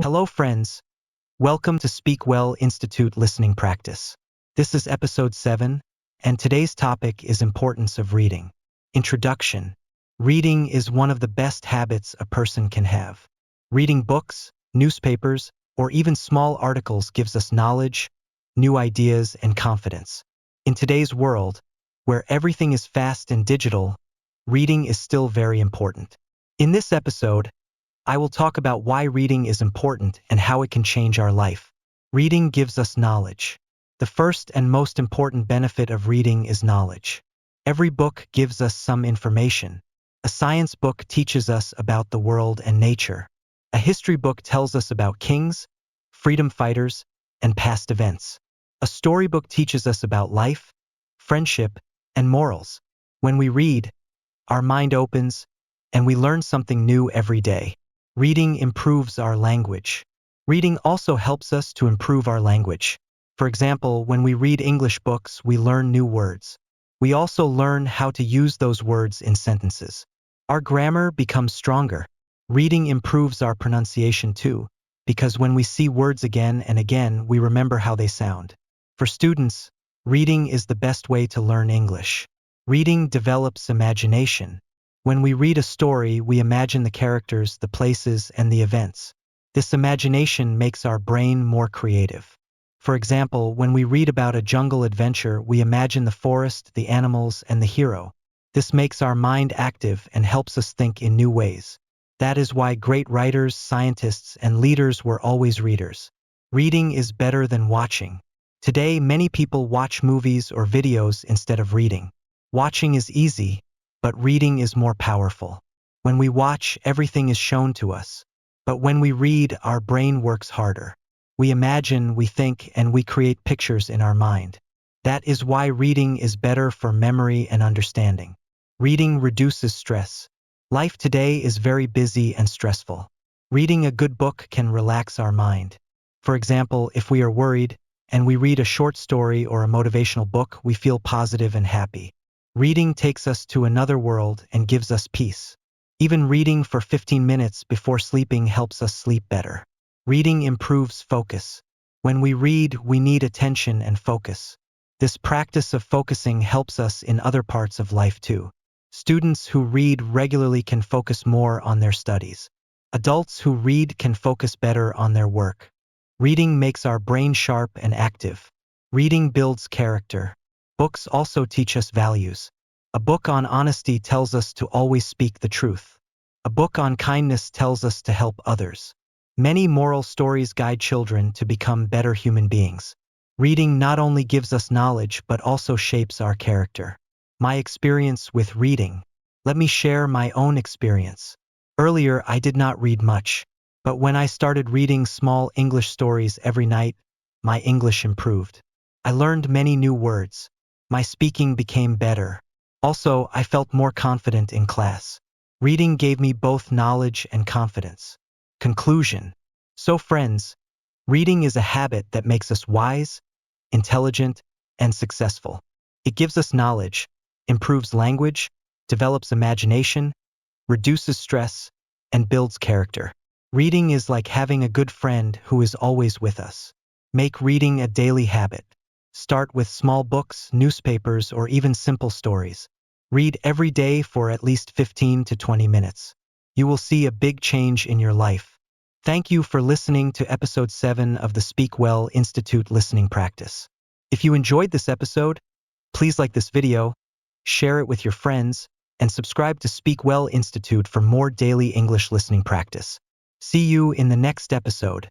Hello, friends. Welcome to Speak Well Institute Listening Practice. This is episode 7, and today's topic is importance of reading. Introduction. Reading is one of the best habits a person can have. Reading books, newspapers, or even small articles gives us knowledge, new ideas, and confidence. In today's world, where everything is fast and digital, reading is still very important. In this episode, I will talk about why reading is important and how it can change our life. Reading gives us knowledge. The first and most important benefit of reading is knowledge. Every book gives us some information. A science book teaches us about the world and nature. A history book tells us about kings, freedom fighters, and past events. A storybook teaches us about life, friendship, and morals. When we read, our mind opens, and we learn something new every day. Reading improves our language. Reading also helps us to improve our language. For example, when we read English books, we learn new words. We also learn how to use those words in sentences. Our grammar becomes stronger. Reading improves our pronunciation too, because when we see words again and again, we remember how they sound. For students, reading is the best way to learn English. Reading develops imagination. When we read a story, we imagine the characters, the places, and the events. This imagination makes our brain more creative. For example, when we read about a jungle adventure, we imagine the forest, the animals, and the hero. This makes our mind active and helps us think in new ways. That is why great writers, scientists, and leaders were always readers. Reading is better than watching. Today, many people watch movies or videos instead of reading. Watching is easy, but reading is more powerful. When we watch, everything is shown to us. But when we read, our brain works harder. We imagine, we think, and we create pictures in our mind. That is why reading is better for memory and understanding. Reading reduces stress. Life today is very busy and stressful. Reading a good book can relax our mind. For example, if we are worried, and we read a short story or a motivational book, we feel positive and happy. Reading takes us to another world and gives us peace. Even reading for 15 minutes before sleeping helps us sleep better. Reading improves focus. When we read, we need attention and focus. This practice of focusing helps us in other parts of life too. Students who read regularly can focus more on their studies. Adults who read can focus better on their work. Reading makes our brain sharp and active. Reading builds character. Books also teach us values. A book on honesty tells us to always speak the truth. A book on kindness tells us to help others. Many moral stories guide children to become better human beings. Reading not only gives us knowledge but also shapes our character. My experience with reading. Let me share my own experience. Earlier, I did not read much, but when I started reading small English stories every night, my English improved. I learned many new words. My speaking became better. Also, I felt more confident in class. Reading gave me both knowledge and confidence. Conclusion. So friends, reading is a habit that makes us wise, intelligent, and successful. It gives us knowledge, improves language, develops imagination, reduces stress, and builds character. Reading is like having a good friend who is always with us. Make reading a daily habit. Start with small books, newspapers, or even simple stories. Read every day for at least 15 to 20 minutes. You will see a big change in your life. Thank you for listening to episode 7 of the Speak Well Institute Listening Practice. If you enjoyed this episode, please like this video, share it with your friends, and subscribe to Speak Well Institute for more daily English listening practice. See you in the next episode.